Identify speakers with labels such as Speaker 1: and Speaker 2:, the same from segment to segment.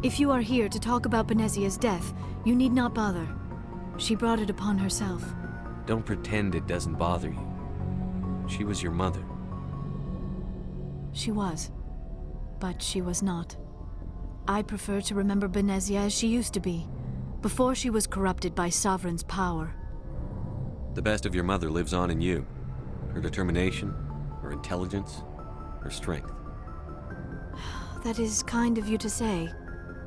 Speaker 1: If you are here to talk about Benezia's death, you need not bother. She brought it upon herself.
Speaker 2: Don't pretend it doesn't bother you. She was your mother.
Speaker 1: She was. But she was not. I prefer to remember Benezia as she used to be, before she was corrupted by Sovereign's power.
Speaker 2: The best of your mother lives on in you. Her determination, her intelligence, her strength.
Speaker 1: That is kind of you to say.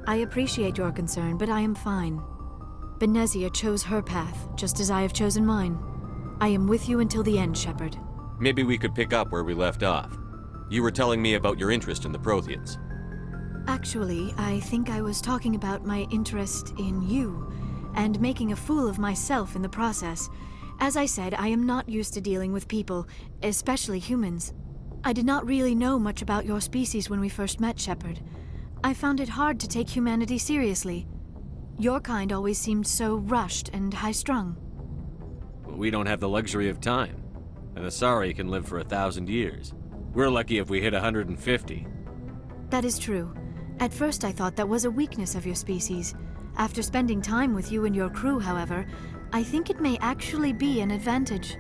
Speaker 1: I appreciate your concern, but I am fine. Benezia chose her path, just as I have chosen mine. I am with you until the end, Shepard.
Speaker 2: Maybe we could pick up where we left off. You were telling me about your interest in the Protheans.
Speaker 1: Actually, I think I was talking about my interest in you, and making a fool of myself in the process. As I said, I am not used to dealing with people, especially humans. I did not really know much about your species when we first met, Shepard. I found it hard to take humanity seriously. Your kind always seemed so rushed and high-strung.
Speaker 2: We don't have the luxury of time. An Asari can live for 1,000 years. We're lucky if we hit 150.
Speaker 1: That is true. At first I thought that was a weakness of your species. After spending time with you and your crew, however, I think it may actually be an advantage.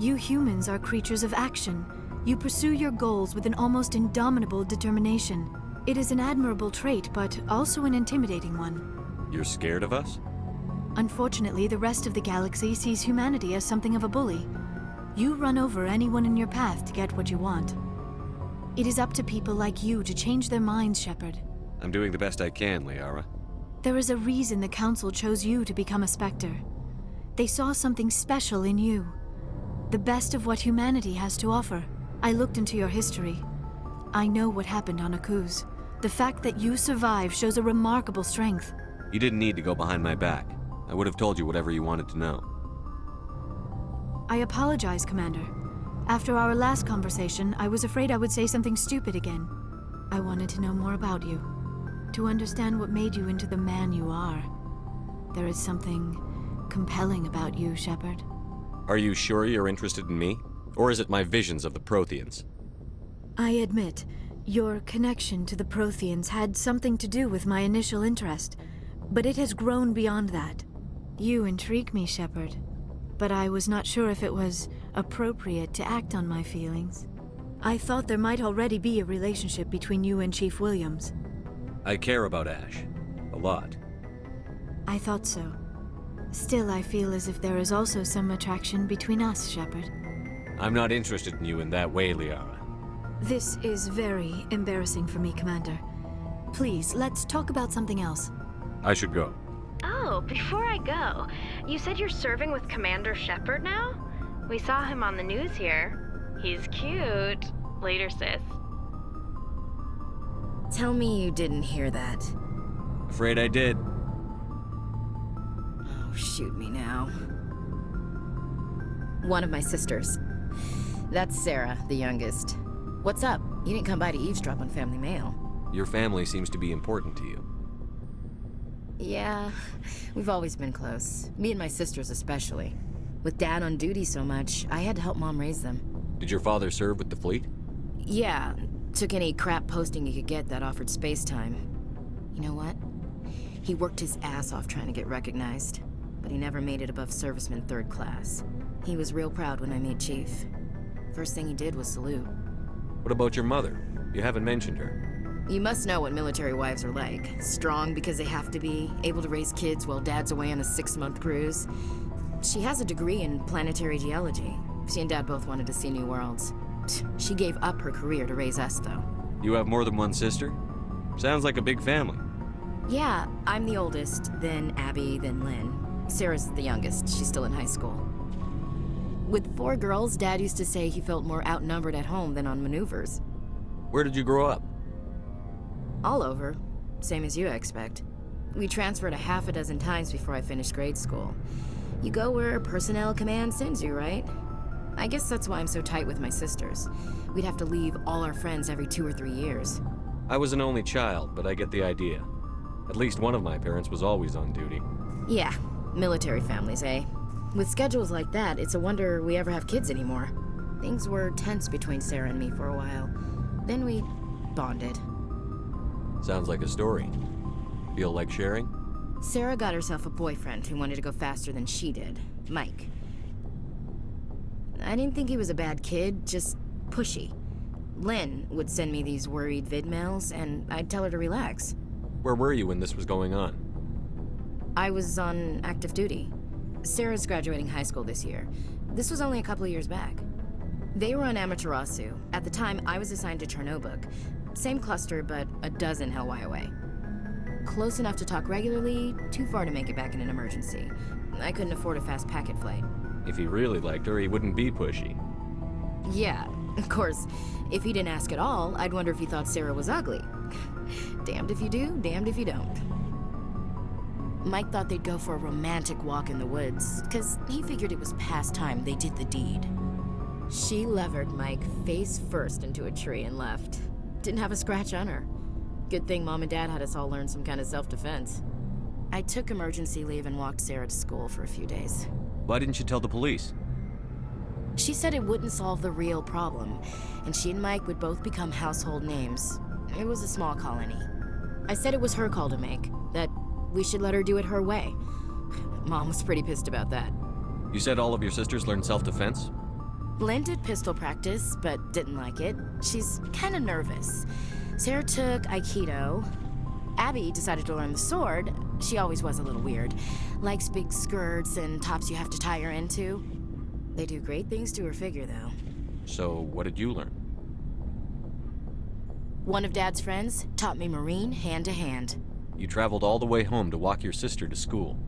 Speaker 1: You humans are creatures of action. You pursue your goals with an almost indomitable determination. It is an admirable trait, but also an intimidating one.
Speaker 2: You're scared of us?
Speaker 1: Unfortunately, the rest of the galaxy sees humanity as something of a bully. You run over anyone in your path to get what you want. It is up to people like you to change their minds, Shepard.
Speaker 2: I'm doing the best I can, Liara.
Speaker 1: There is a reason the Council chose you to become a Spectre. They saw something special in you. The best of what humanity has to offer. I looked into your history. I know what happened on Akuz. The fact that you survived shows a remarkable strength.
Speaker 2: You didn't need to go behind my back. I would have told you whatever you wanted to know.
Speaker 1: I apologize, Commander. After our last conversation, I was afraid I would say something stupid again. I wanted to know more about you. To understand what made you into the man you are. There is something compelling about you, Shepard.
Speaker 2: Are you sure you're interested in me? Or is it my visions of the Protheans?
Speaker 1: I admit, your connection to the Protheans had something to do with my initial interest, but it has grown beyond that. You intrigue me, Shepard, but I was not sure if it was appropriate to act on my feelings. I thought there might already be a relationship between you and Chief Williams.
Speaker 2: I care about Ash. A lot.
Speaker 1: I thought so. Still, I feel as if there is also some attraction between us, Shepard.
Speaker 2: I'm not interested in you in that way, Liara.
Speaker 1: This is very embarrassing for me, Commander. Please, let's talk about something else.
Speaker 2: I should go.
Speaker 3: Oh, before I go, you said you're serving with Commander Shepard now? We saw him on the news here. He's cute. Later, sis.
Speaker 4: Tell me you didn't hear that.
Speaker 2: Afraid I did.
Speaker 4: Oh, shoot me now. One of my sisters. That's Sarah, the youngest. What's up? You didn't come by to eavesdrop on family mail.
Speaker 2: Your family seems to be important to you.
Speaker 4: Yeah, we've always been close. Me and my sisters especially. With Dad on duty so much, I had to help Mom raise them.
Speaker 2: Did your father serve with the fleet?
Speaker 4: Yeah, took any crap posting he could get that offered space time. You know what? He worked his ass off trying to get recognized, but he never made it above serviceman 3rd class. He was real proud when I made Chief. First thing he did was salute.
Speaker 2: What about your mother? You haven't mentioned her.
Speaker 4: You must know what military wives are like. Strong because they have to be, able to raise kids while Dad's away on a 6-month cruise. She has a degree in planetary geology. She and Dad both wanted to see new worlds. She gave up her career to raise us, though.
Speaker 2: You have more than one sister? Sounds like a big family.
Speaker 4: Yeah, I'm the oldest, then Abby, then Lynn. Sarah's the youngest. She's still in high school. With 4 girls, Dad used to say he felt more outnumbered at home than on maneuvers.
Speaker 2: Where did you grow up?
Speaker 4: All over. Same as you, I expect. We transferred a half a dozen times before I finished grade school. You go where personnel command sends you, right? I guess that's why I'm so tight with my sisters. We'd have to leave all our friends every 2 or 3 years.
Speaker 2: I was an only child, but I get the idea. At least one of my parents was always on duty.
Speaker 4: Yeah, military families, eh? With schedules like that, it's a wonder we ever have kids anymore. Things were tense between Sarah and me for a while. Then we bonded.
Speaker 2: Sounds like a story. Feel like sharing?
Speaker 4: Sarah got herself a boyfriend who wanted to go faster than she did, Mike. I didn't think he was a bad kid, just pushy. Lynn would send me these worried vid mails, and I'd tell her to relax.
Speaker 2: Where were you when this was going on?
Speaker 4: I was on active duty. Sarah's graduating high school this year. This was only a couple of years back. They were on Amaterasu. At the time, I was assigned to Chernobog. Same cluster, but a dozen Hellwire away. Close enough to talk regularly, too far to make it back in an emergency. I couldn't afford a fast packet flight.
Speaker 2: If he really liked her, he wouldn't be pushy.
Speaker 4: Yeah, of course. If he didn't ask at all, I'd wonder if he thought Sarah was ugly. Damned if you do, damned if you don't. Mike thought they'd go for a romantic walk in the woods, because he figured it was past time they did the deed. She levered Mike face first into a tree and left. Didn't have a scratch on her. Good thing Mom and Dad had us all learn some kind of self-defense. I took emergency leave and walked Sarah to school for a few days.
Speaker 2: Why didn't you tell the police?
Speaker 4: She said it wouldn't solve the real problem, and she and Mike would both become household names. It was a small colony. I said it was her call to make, that we should let her do it her way. Mom was pretty pissed about that.
Speaker 2: You said all of your sisters learned self-defense?
Speaker 4: Lynn did pistol practice, but didn't like it. She's kind of nervous. Sarah took Aikido. Abby decided to learn the sword. She always was a little weird. Likes big skirts and tops you have to tie her into. They do great things to her figure, though.
Speaker 2: So, what did you learn?
Speaker 4: One of Dad's friends taught me Marine hand to hand.
Speaker 2: You traveled all the way home to walk your sister to school.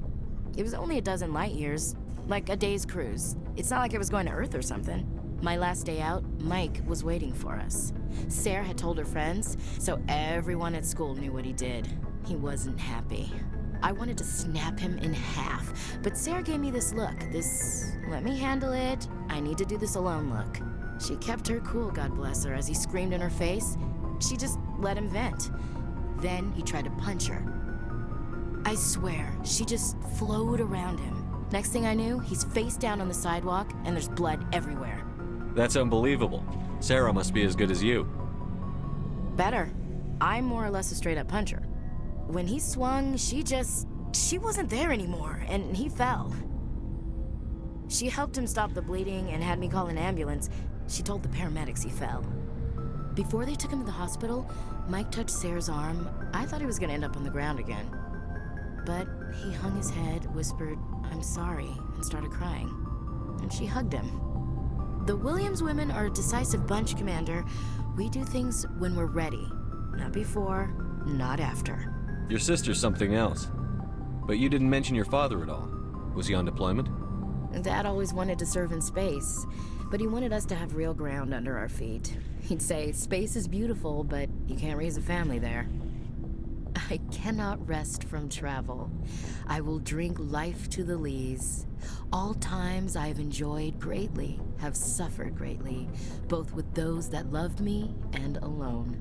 Speaker 4: It was only a dozen light years, like a day's cruise. It's not like I was going to Earth or something. My last day out, Mike was waiting for us. Sarah had told her friends, so everyone at school knew what he did. He wasn't happy. I wanted to snap him in half, but Sarah gave me this look, let me handle it, I need to do this alone look. She kept her cool, God bless her, as he screamed in her face. She just let him vent. Then he tried to punch her. I swear, she just flowed around him. Next thing I knew, he's face down on the sidewalk, and there's blood everywhere.
Speaker 2: That's unbelievable. Sarah must be as good as you.
Speaker 4: Better. I'm more or less a straight-up puncher. When he swung, she wasn't there anymore, and he fell. She helped him stop the bleeding and had me call an ambulance. She told the paramedics he fell. Before they took him to the hospital, Mike touched Sarah's arm. I thought he was gonna end up on the ground again. But he hung his head, whispered, "I'm sorry," and started crying. And she hugged him. The Williams women are a decisive bunch, Commander. We do things when we're ready. Not before, not after.
Speaker 2: Your sister's something else. But you didn't mention your father at all. Was he on deployment?
Speaker 4: Dad always wanted to serve in space, but he wanted us to have real ground under our feet. He'd say, space is beautiful, but you can't raise a family there. I cannot rest from travel. I will drink life to the lees. All times I have enjoyed greatly, have suffered greatly, both with those that loved me and alone.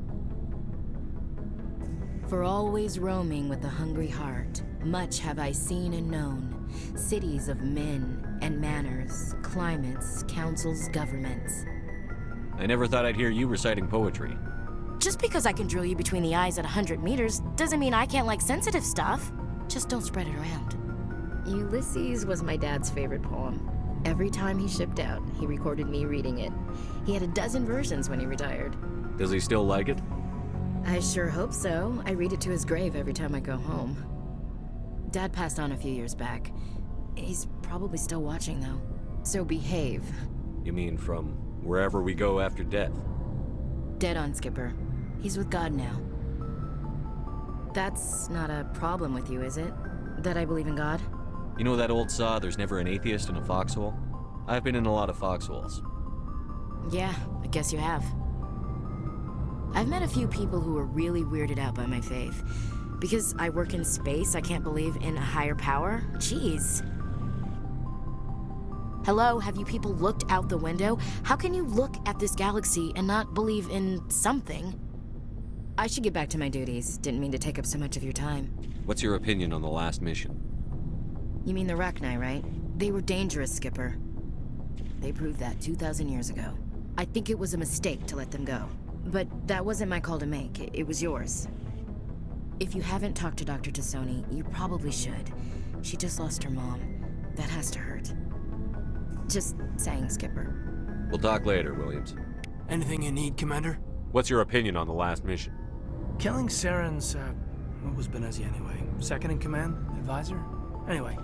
Speaker 4: For always roaming with a hungry heart, much have I seen and known, cities of men and manners, climates, councils, governments.
Speaker 2: I never thought I'd hear you reciting poetry.
Speaker 4: Just because I can drill you between the eyes at 100 meters doesn't mean I can't like sensitive stuff. Just don't spread it around. Ulysses was my dad's favorite poem. Every time he shipped out, he recorded me reading it. He had a dozen versions when he retired.
Speaker 2: Does he still like it?
Speaker 4: I sure hope so. I read it to his grave every time I go home. Dad passed on a few years back. He's probably still watching, though. So behave.
Speaker 2: You mean from wherever we go after death?
Speaker 4: Dead on, Skipper. He's with God now. That's not a problem with you, is it? That I believe in God?
Speaker 2: You know that old saw, there's never an atheist in a foxhole? I've been in a lot of foxholes.
Speaker 4: Yeah, I guess you have. I've met a few people who are really weirded out by my faith. Because I work in space, I can't believe in a higher power? Jeez. Hello, have you people looked out the window? How can you look at this galaxy and not believe in something? I should get back to my duties. Didn't mean to take up so much of your time.
Speaker 2: What's your opinion on the last mission?
Speaker 4: You mean the Rachni, right? They were dangerous, Skipper. They proved that 2,000 years ago. I think it was a mistake to let them go. But that wasn't my call to make. It was yours. If you haven't talked to Dr. Tassoni, you probably should. She just lost her mom. That has to hurt. Just saying, Skipper.
Speaker 2: We'll talk later, Williams.
Speaker 5: Anything you need, Commander?
Speaker 2: What's your opinion on the last mission?
Speaker 5: Killing Saren's, what was Benezi anyway? Second in command? Advisor? Anyway,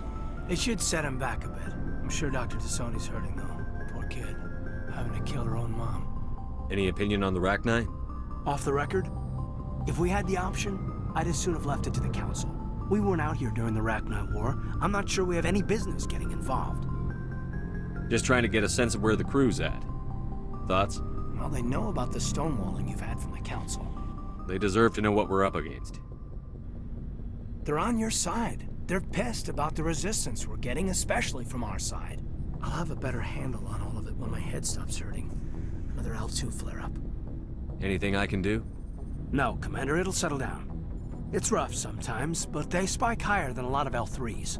Speaker 5: it should set him back a bit. I'm sure Dr. Tassoni's hurting, though. Poor kid. Having to kill her own mom.
Speaker 2: Any opinion on the Rachni?
Speaker 5: Off the record? If we had the option, I'd as soon have left it to the Council. We weren't out here during the Rachni War. I'm not sure we have any business getting involved.
Speaker 2: Just trying to get a sense of where the crew's at. Thoughts?
Speaker 5: Well, they know about the stonewalling you've had from the Council.
Speaker 2: They deserve to know what we're up against.
Speaker 5: They're on your side. They're pissed about the resistance we're getting, especially from our side. I'll have a better handle on all of it when my head stops hurting. Another L2 flare-up.
Speaker 2: Anything I can do?
Speaker 5: No, Commander, it'll settle down. It's rough sometimes, but they spike higher than a lot of L3s.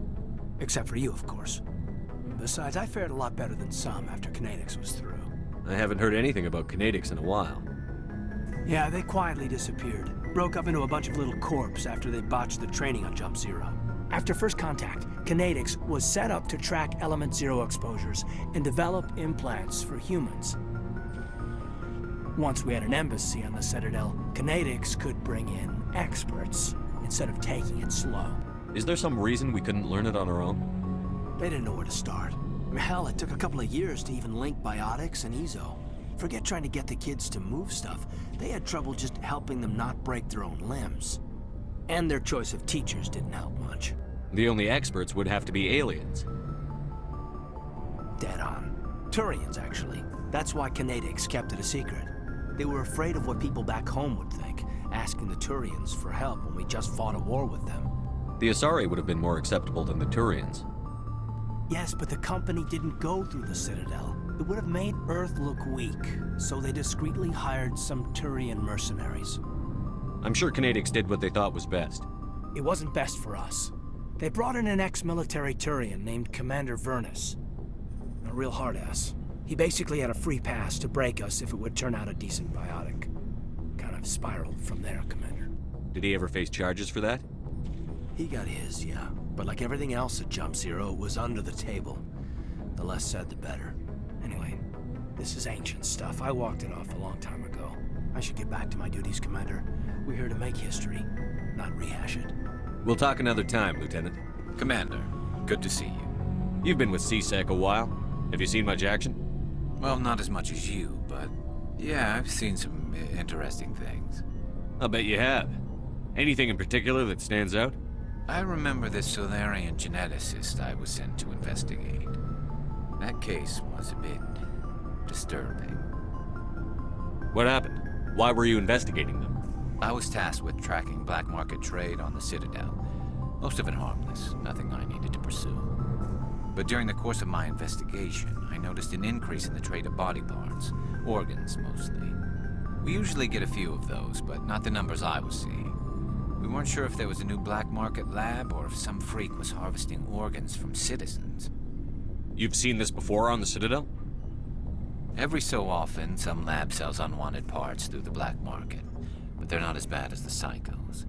Speaker 5: Except for you, of course. Besides, I fared a lot better than some after Kinetics was through.
Speaker 2: I haven't heard anything about Kinetics in a while.
Speaker 5: Yeah, they quietly disappeared. Broke up into a bunch of little corps after they botched the training on Jump Zero. After first contact, Kinetics was set up to track Element Zero exposures and develop implants for humans. Once we had an embassy on the Citadel, Kinetics could bring in experts instead of taking it slow.
Speaker 2: Is there some reason we couldn't learn it on our own?
Speaker 5: They didn't know where to start. Hell, it took a couple of years to even link biotics and Ezo. Forget trying to get the kids to move stuff. They had trouble just helping them not break their own limbs. And their choice of teachers didn't help much.
Speaker 2: The only experts would have to be aliens.
Speaker 5: Dead on. Turians, actually. That's why Kinetics kept it a secret. They were afraid of what people back home would think, asking the Turians for help when we just fought a war with them.
Speaker 2: The Asari would have been more acceptable than the Turians.
Speaker 5: Yes, but the company didn't go through the Citadel. It would have made Earth look weak, so they discreetly hired some Turian mercenaries.
Speaker 2: I'm sure Kinetics did what they thought was best.
Speaker 5: It wasn't best for us. They brought in an ex-military Turian named Commander Vernus. A real hard-ass. He basically had a free pass to break us if it would turn out a decent biotic. Kind of spiraled from there, Commander.
Speaker 2: Did he ever face charges for that?
Speaker 5: He got his, yeah. But like everything else at Jump Zero, it was under the table. The less said, the better. Anyway, this is ancient stuff. I walked it off a long time ago. I should get back to my duties, Commander. We're here to make history, not rehash it.
Speaker 2: We'll talk another time, Lieutenant.
Speaker 6: Commander, good to see you.
Speaker 2: You've been with CSEC a while. Have you seen much action?
Speaker 6: Well, not as much as you, but yeah, I've seen some interesting things.
Speaker 2: I'll bet you have. Anything in particular that stands out?
Speaker 6: I remember this Solarian geneticist I was sent to investigate. That case was a bit disturbing.
Speaker 2: What happened? Why were you investigating them?
Speaker 6: I was tasked with tracking black market trade on the Citadel. Most of it harmless, nothing I needed to pursue. But during the course of my investigation, I noticed an increase in the trade of body parts, organs mostly. We usually get a few of those, but not the numbers I was seeing. We weren't sure if there was a new black market lab or if some freak was harvesting organs from citizens.
Speaker 2: You've seen this before on the Citadel?
Speaker 6: Every so often, some lab sells unwanted parts through the black market, but they're not as bad as the psychos.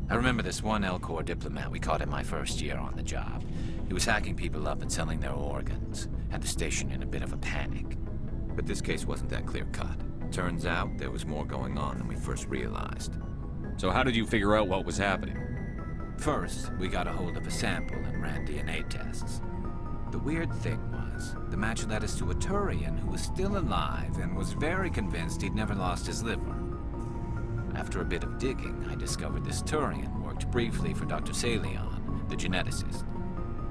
Speaker 6: I remember this one L-Corps diplomat we caught in my first year on the job. He was hacking people up and selling their organs, had the station in a bit of a panic. But this case wasn't that clear-cut. Turns out there was more going on than we first realized.
Speaker 2: So how did you figure out what was happening?
Speaker 6: First, we got a hold of a sample and ran DNA tests. The weird thing was, the match led us to a Turian who was still alive and was very convinced he'd never lost his liver. After a bit of digging, I discovered this Turian worked briefly for Dr. Salion, the geneticist.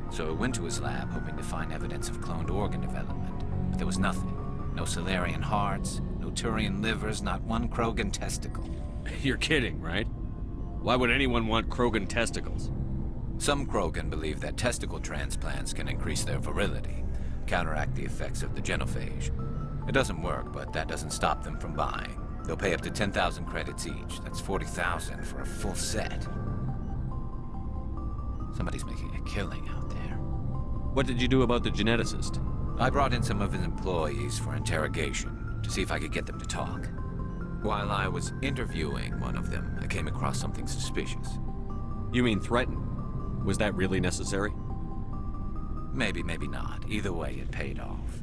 Speaker 6: So I went to his lab hoping to find evidence of cloned organ development, but there was nothing. No Solarian hearts, no Turian livers, not one Krogan testicle.
Speaker 2: You're kidding, right? Why would anyone want Krogan testicles?
Speaker 6: Some Krogan believe that testicle transplants can increase their virility, counteract the effects of the genophage. It doesn't work, but that doesn't stop them from buying. They'll pay up to 10,000 credits each. That's 40,000 for a full set. Somebody's making a killing out there.
Speaker 2: What did you do about the geneticist?
Speaker 6: I brought in some of his employees for interrogation, to see if I could get them to talk. While I was interviewing one of them, I came across something suspicious.
Speaker 2: You mean threaten? Was that really necessary?
Speaker 6: Maybe, maybe not. Either way, it paid off.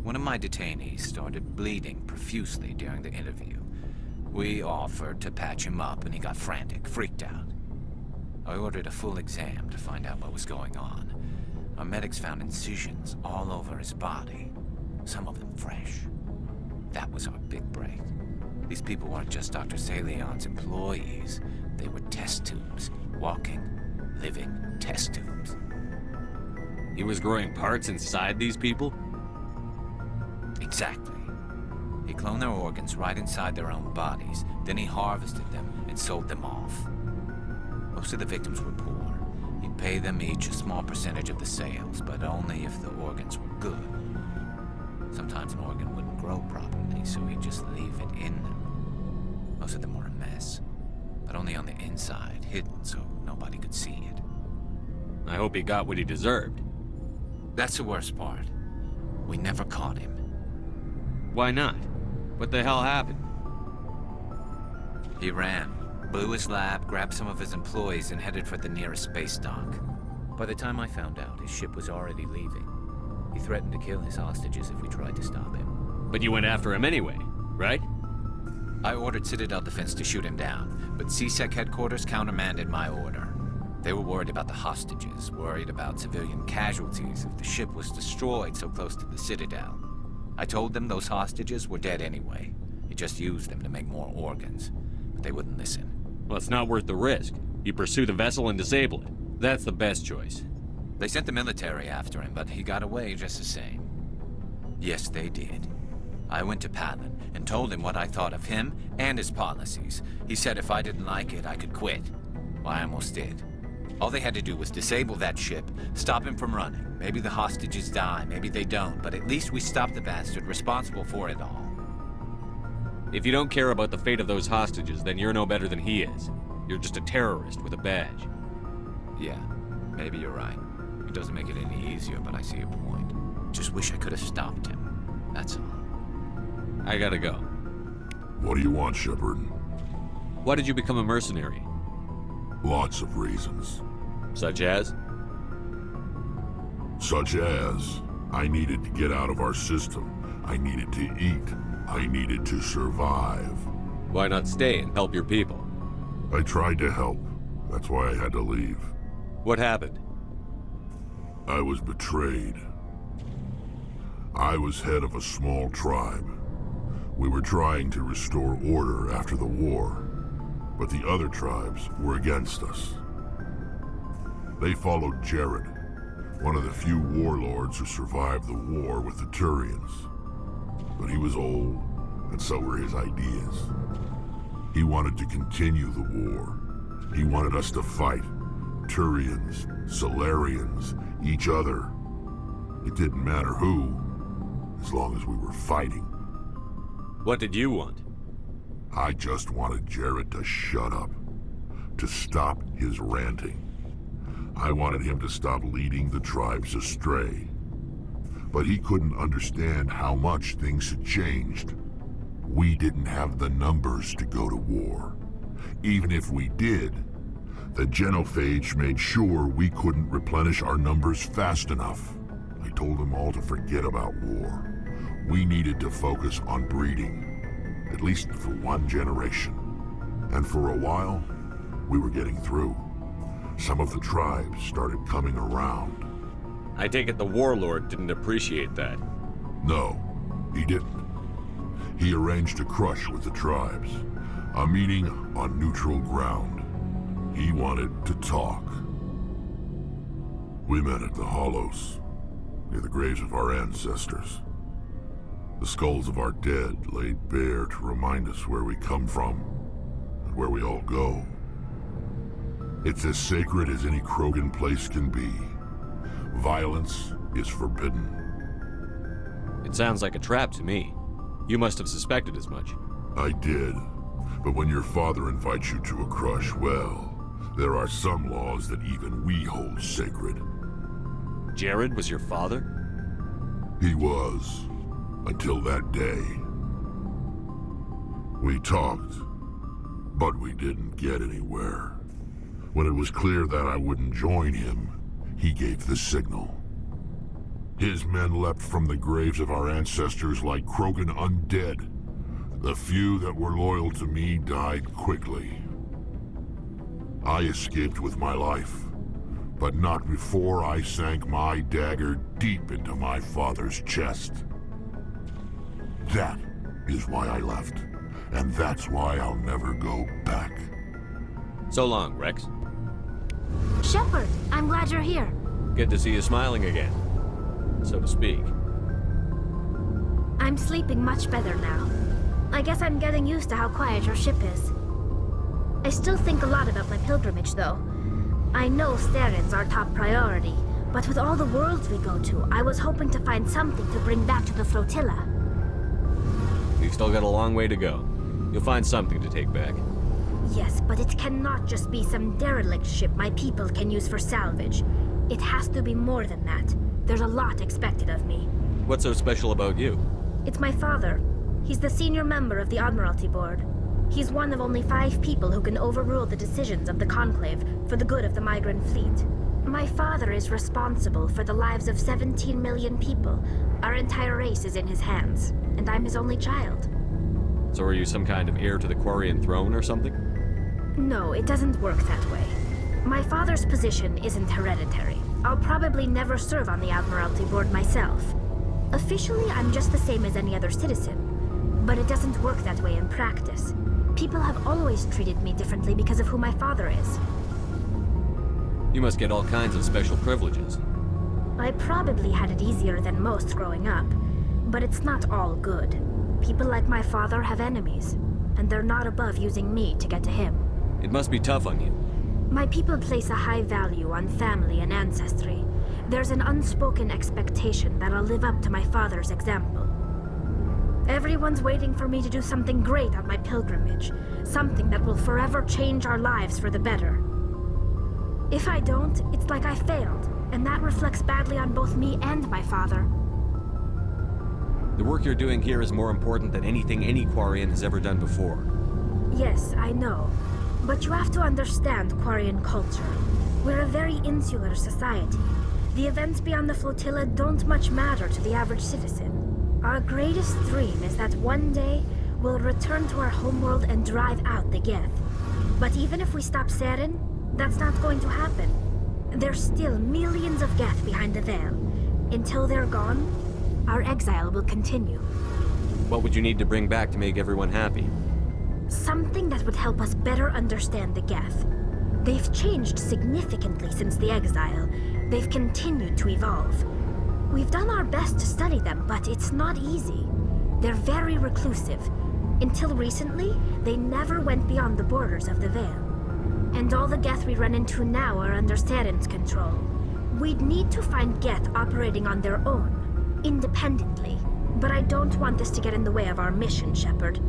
Speaker 6: One of my detainees started bleeding profusely during the interview. We offered to patch him up, and he got frantic, freaked out. I ordered a full exam to find out what was going on. Our medics found incisions all over his body, some of them fresh. That was our big break. These people weren't just Dr. Salion's employees. They were test tubes. Walking, living test tubes.
Speaker 2: He was growing parts inside these people?
Speaker 6: Exactly. He cloned their organs right inside their own bodies. Then he harvested them and sold them off. Most of the victims were poor. He'd pay them each a small percentage of the sales, but only if the organs were good. Sometimes an organ wouldn't grow properly, so he'd just leave it in them. Most of them were a mess, but only on the inside, hidden so nobody could see it.
Speaker 2: I hope he got what he deserved.
Speaker 6: That's the worst part. We never caught him.
Speaker 2: Why not? What the hell happened?
Speaker 6: He ran, blew his lab, grabbed some of his employees, and headed for the nearest space dock. By the time I found out, his ship was already leaving. He threatened to kill his hostages if we tried to stop him.
Speaker 2: But you went after him anyway, right?
Speaker 6: I ordered Citadel Defense to shoot him down, but CSEC headquarters countermanded my order. They were worried about the hostages, worried about civilian casualties if the ship was destroyed so close to the Citadel. I told them those hostages were dead anyway. He just used them to make more organs, but they wouldn't listen.
Speaker 2: Well, it's not worth the risk. You pursue the vessel and disable it. That's the best choice.
Speaker 6: They sent the military after him, but he got away just the same. Yes, they did. I went to Palin and told him what I thought of him and his policies. He said if I didn't like it, I could quit. Well, I almost did. All they had to do was disable that ship, stop him from running. Maybe the hostages die, maybe they don't, but at least we stopped the bastard responsible for it all.
Speaker 2: If you don't care about the fate of those hostages, then you're no better than he is. You're just a terrorist with a badge.
Speaker 6: Yeah, maybe you're right. It doesn't make it any easier, but I see your point. Just wish I could have stopped him. That's all.
Speaker 2: I gotta go.
Speaker 7: What do you want, Shepard?
Speaker 2: Why did you become a mercenary?
Speaker 7: Lots of reasons.
Speaker 2: Such as?
Speaker 7: Such as, I needed to get out of our system. I needed to eat. I needed to survive.
Speaker 2: Why not stay and help your people?
Speaker 7: I tried to help. That's why I had to leave.
Speaker 2: What happened?
Speaker 7: I was betrayed. I was head of a small tribe. We were trying to restore order after the war, but the other tribes were against us. They followed Jared, one of the few warlords who survived the war with the Turians. But he was old, and so were his ideas. He wanted to continue the war. He wanted us to fight. Turians, Solarians, each other. It didn't matter who, as long as we were fighting.
Speaker 2: What did you want?
Speaker 7: I just wanted Jared to shut up, to stop his ranting. I wanted him to stop leading the tribes astray. But he couldn't understand how much things had changed. We didn't have the numbers to go to war. Even if we did, the genophage made sure we couldn't replenish our numbers fast enough. I told them all to forget about war. We needed to focus on breeding, at least for one generation. And for a while, we were getting through. Some of the tribes started coming around.
Speaker 2: I take it the warlord didn't appreciate that.
Speaker 7: No, he didn't. He arranged a crush with the tribes, a meeting on neutral ground. He wanted to talk. We met at the Hollows, near the graves of our ancestors. The skulls of our dead laid bare to remind us where we come from and where we all go. It's as sacred as any Krogan place can be. Violence is forbidden.
Speaker 2: It sounds like a trap to me. You must have suspected as much.
Speaker 7: I did. But when your father invites you to a crush, well, there are some laws that even we hold sacred.
Speaker 2: Jared was your father?
Speaker 7: He was, until that day. We talked, but we didn't get anywhere. When it was clear that I wouldn't join him, he gave the signal. His men leapt from the graves of our ancestors like Krogan undead. The few that were loyal to me died quickly. I escaped with my life, but not before I sank my dagger deep into my father's chest. That is why I left, and that's why I'll never go back.
Speaker 2: So long, Rex.
Speaker 1: Shepard, I'm glad you're here.
Speaker 2: Good to see you smiling again, so to speak.
Speaker 8: I'm sleeping much better now. I guess I'm getting used to how quiet your ship is. I still think a lot about my pilgrimage, though. I know Starin's our top priority, but with all the worlds we go to, I was hoping to find something to bring back to the flotilla.
Speaker 2: We've still got a long way to go. You'll find something to take back.
Speaker 8: Yes, but it cannot just be some derelict ship my people can use for salvage. It has to be more than that. There's a lot expected of me.
Speaker 2: What's so special about you?
Speaker 8: It's my father. He's the senior member of the Admiralty Board. He's one of only 5 people who can overrule the decisions of the Conclave for the good of the migrant fleet. My father is responsible for the lives of 17 million people. Our entire race is in his hands, and I'm his only child.
Speaker 2: So are you some kind of heir to the Quarian throne or something?
Speaker 8: No, it doesn't work that way. My father's position isn't hereditary. I'll probably never serve on the Admiralty Board myself. Officially, I'm just the same as any other citizen. But it doesn't work that way in practice. People have always treated me differently because of who my father is.
Speaker 2: You must get all kinds of special privileges.
Speaker 8: I probably had it easier than most growing up, but it's not all good. People like my father have enemies, and they're not above using me to get to him.
Speaker 2: It must be tough on you.
Speaker 8: My people place a high value on family and ancestry. There's an unspoken expectation that I'll live up to my father's example. Everyone's waiting for me to do something great on my pilgrimage, something that will forever change our lives for the better. If I don't, it's like I failed, and that reflects badly on both me and my father.
Speaker 2: The work you're doing here is more important than anything any Quarian has ever done before.
Speaker 8: Yes, I know. But you have to understand Quarian culture. We're a very insular society. The events beyond the flotilla don't much matter to the average citizen. Our greatest dream is that one day we'll return to our homeworld and drive out the Geth. But even if we stop Saren, that's not going to happen. There's still millions of Geth behind the veil. Until they're gone, our exile will continue.
Speaker 2: What would you need to bring back to make everyone happy?
Speaker 8: Something that would help us better understand the Geth. They've changed significantly since the exile. They've continued to evolve. We've done our best to study them, but it's not easy. They're very reclusive. Until recently, they never went beyond the borders of the Veil. And all the Geth we run into now are under Saren's control. We'd need to find Geth operating on their own, independently. But I don't want this to get in the way of our mission, Shepard.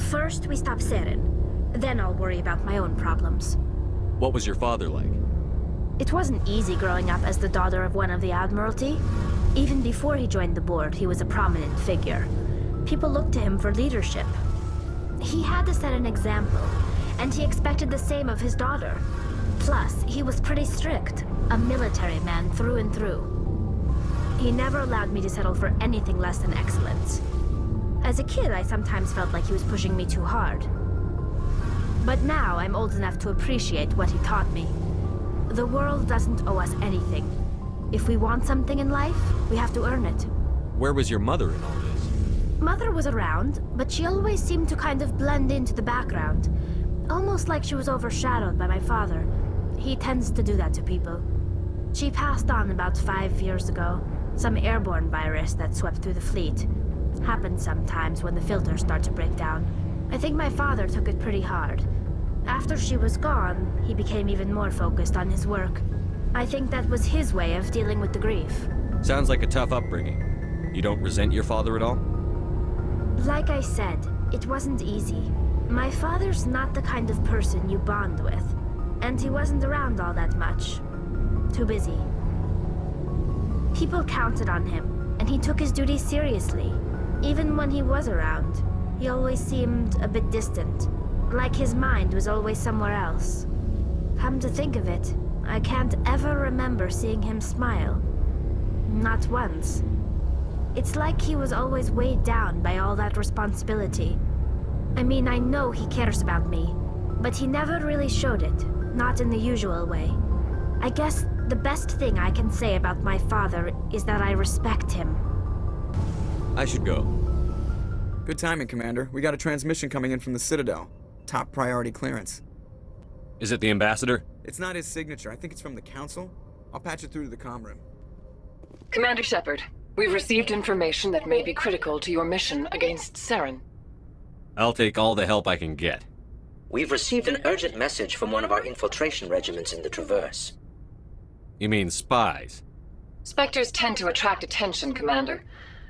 Speaker 8: First, we stop Saren. Then I'll worry about my own problems.
Speaker 2: What was your father like?
Speaker 8: It wasn't easy growing up as the daughter of one of the Admiralty. Even before he joined the board, he was a prominent figure. People looked to him for leadership. He had to set an example, and he expected the same of his daughter. Plus, he was pretty strict, a military man through and through. He never allowed me to settle for anything less than excellence. As a kid, I sometimes felt like he was pushing me too hard. But now I'm old enough to appreciate what he taught me. The world doesn't owe us anything. If we want something in life, we have to earn it.
Speaker 2: Where was your mother in all this?
Speaker 8: Mother was around, but she always seemed to kind of blend into the background. Almost like she was overshadowed by my father. He tends to do that to people. She passed on about 5 years ago. Some airborne virus that swept through the fleet. Happens sometimes when the filters start to break down. I think my father took it pretty hard. After she was gone, he became even more focused on his work. I think that was his way of dealing with the grief.
Speaker 2: Sounds like a tough upbringing. You don't resent your father at all?
Speaker 8: Like I said, it wasn't easy. My father's not the kind of person you bond with. And he wasn't around all that much. Too busy. People counted on him, and he took his duties seriously. Even when he was around, He always seemed a bit distant, like his mind was always somewhere else. Come to think of it, I can't ever remember seeing him smile. Not once. It's like he was always weighed down by all that responsibility. I mean, I know he cares about me, but he never really showed it, not in the usual way. I guess the best thing I can say about my father is that I respect him.
Speaker 2: I should go.
Speaker 9: Good timing, Commander. We got a transmission coming in from the Citadel. Top priority clearance.
Speaker 2: Is it the ambassador?
Speaker 9: It's not his signature. I think it's from the Council. I'll patch it through to the comm room.
Speaker 10: Commander Shepard, we've received information that may be critical to your mission against Saren.
Speaker 2: I'll take all the help I can get.
Speaker 11: We've received an urgent message from one of our infiltration regiments in the Traverse.
Speaker 2: You mean spies?
Speaker 10: Spectres tend to attract attention, Commander,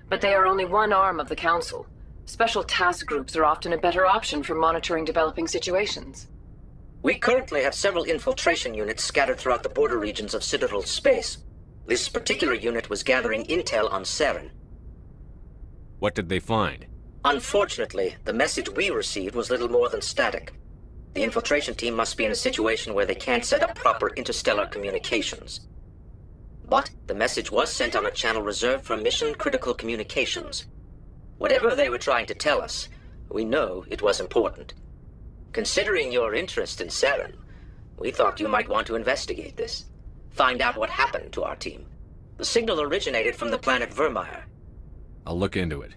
Speaker 10: but they are only one arm of the Council. Special task groups are often a better option for monitoring developing situations.
Speaker 11: We currently have several infiltration units scattered throughout the border regions of Citadel space. This particular unit was gathering intel on Saren.
Speaker 2: What did they find?
Speaker 11: Unfortunately, the message we received was little more than static. The infiltration team must be in a situation where they can't set up proper interstellar communications. But the message was sent on a channel reserved for mission-critical communications. Whatever they were trying to tell us, we know it was important. Considering your interest in Saren, we thought you might want to investigate this. Find out what happened to our team. The signal originated from the planet Virmire.
Speaker 2: I'll look into it.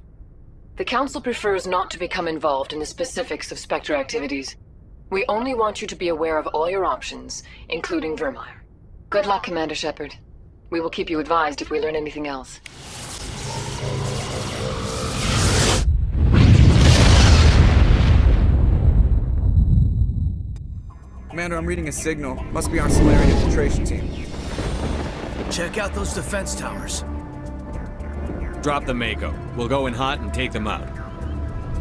Speaker 10: The Council prefers not to become involved in the specifics of Spectre activities. We only want you to be aware of all your options, including Virmire. Good luck, Commander Shepard. We will keep you advised if we learn anything else.
Speaker 9: Commander, I'm reading a signal. Must be our Solarian infiltration team.
Speaker 5: Check out those defense towers.
Speaker 2: Drop the Mako. We'll go in hot and take them out.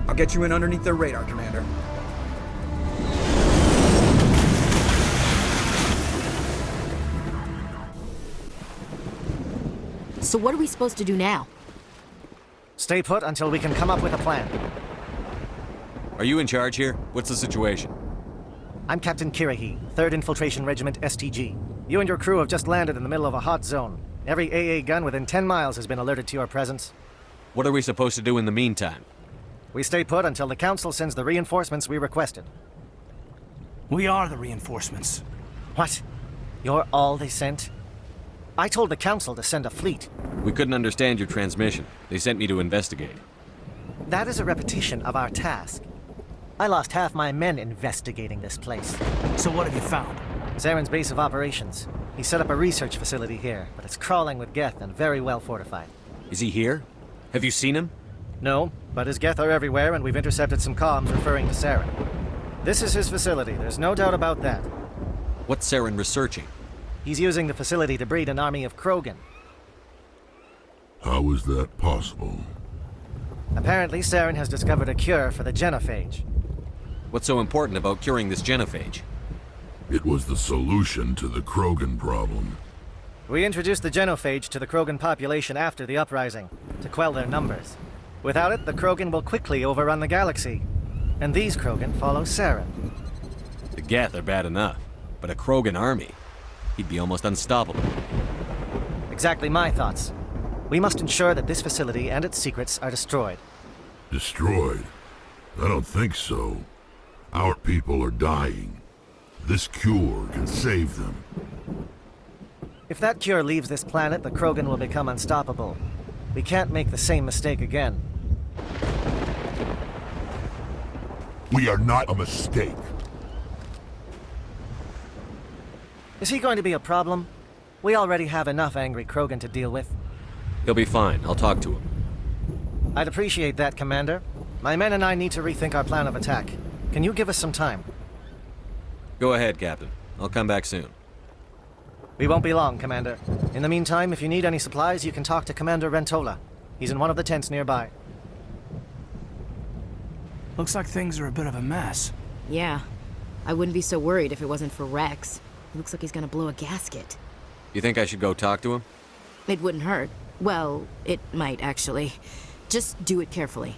Speaker 9: I'll get you in underneath their radar, Commander.
Speaker 4: So what are we supposed to do now?
Speaker 12: Stay put until we can come up with a plan.
Speaker 2: Are you in charge here? What's the situation?
Speaker 12: I'm Captain Kirahi, 3rd Infiltration Regiment STG. You and your crew have just landed in the middle of a hot zone. Every AA gun within 10 miles has been alerted to your presence.
Speaker 2: What are we supposed to do in the meantime?
Speaker 12: We stay put until the Council sends the reinforcements we requested.
Speaker 5: We are the reinforcements.
Speaker 12: What? You're all they sent? I told the Council to send a fleet.
Speaker 2: We couldn't understand your transmission. They sent me to investigate.
Speaker 12: That is a repetition of our task. I lost half my men investigating this place.
Speaker 5: So what have you found?
Speaker 12: Saren's base of operations. He set up a research facility here, but it's crawling with Geth and very well fortified.
Speaker 2: Is he here? Have you seen him?
Speaker 12: No, but his Geth are everywhere and we've intercepted some comms referring to Saren. This is his facility, there's no doubt about that.
Speaker 2: What's Saren researching?
Speaker 12: He's using the facility to breed an army of Krogan.
Speaker 7: How is that possible?
Speaker 12: Apparently, Saren has discovered a cure for the genophage.
Speaker 2: What's so important about curing this genophage?
Speaker 7: It was the solution to the Krogan problem.
Speaker 12: We introduced the genophage to the Krogan population after the uprising, to quell their numbers. Without it, the Krogan will quickly overrun the galaxy. And these Krogan follow Saren.
Speaker 2: The Geth are bad enough, but a Krogan army? He'd be almost unstoppable.
Speaker 12: Exactly my thoughts. We must ensure that this facility and its secrets are destroyed.
Speaker 7: Destroyed? I don't think so. Our people are dying. This cure can save them.
Speaker 12: If that cure leaves this planet, the Krogan will become unstoppable. We can't make the same mistake again.
Speaker 7: We are not a mistake.
Speaker 12: Is he going to be a problem? We already have enough angry Krogan to deal with.
Speaker 2: He'll be fine. I'll talk to him.
Speaker 12: I'd appreciate that, Commander. My men and I need to rethink our plan of attack. Can you give us some time?
Speaker 2: Go ahead, Captain. I'll come back soon.
Speaker 12: We won't be long, Commander. In the meantime, if you need any supplies, you can talk to Commander Rentola. He's in one of the tents nearby.
Speaker 5: Looks like things are a bit of a mess.
Speaker 4: Yeah. I wouldn't be so worried if it wasn't for Rex. He looks like he's gonna blow a gasket.
Speaker 2: You think I should go talk to him?
Speaker 4: It wouldn't hurt. Well, it might, actually. Just do it carefully.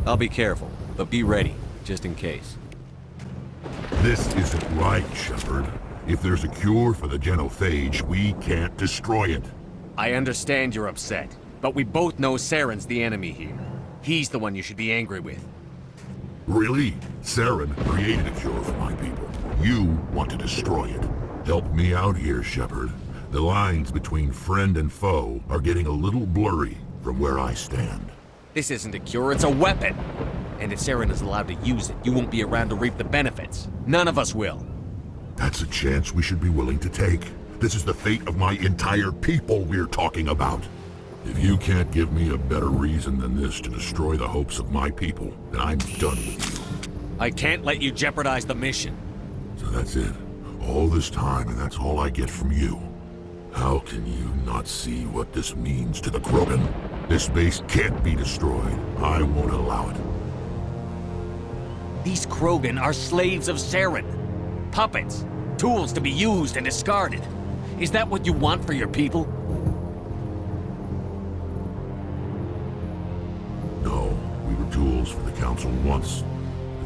Speaker 2: I'll be careful, but be ready, just in case.
Speaker 7: This isn't right, Shepard. If there's a cure for the genophage, we can't destroy it.
Speaker 2: I understand you're upset, but we both know Saren's the enemy here. He's the one you should be angry with.
Speaker 7: Really? Saren created a cure for my people. You want to destroy it. Help me out here, Shepard. The lines between friend and foe are getting a little blurry from where I stand.
Speaker 2: This isn't a cure, it's a weapon! And if Saren is allowed to use it, you won't be around to reap the benefits. None of us will.
Speaker 7: That's a chance we should be willing to take. This is the fate of my entire people we're talking about. If you can't give me a better reason than this to destroy the hopes of my people, then I'm done with you.
Speaker 2: I can't let you jeopardize the mission.
Speaker 7: So that's it. All this time, and that's all I get from you. How can you not see what this means to the Krogan? This base can't be destroyed. I won't allow it.
Speaker 2: These Krogan are slaves of Saren. Puppets. Tools to be used and discarded. Is that what you want for your people?
Speaker 7: No, we were tools for the Council once. To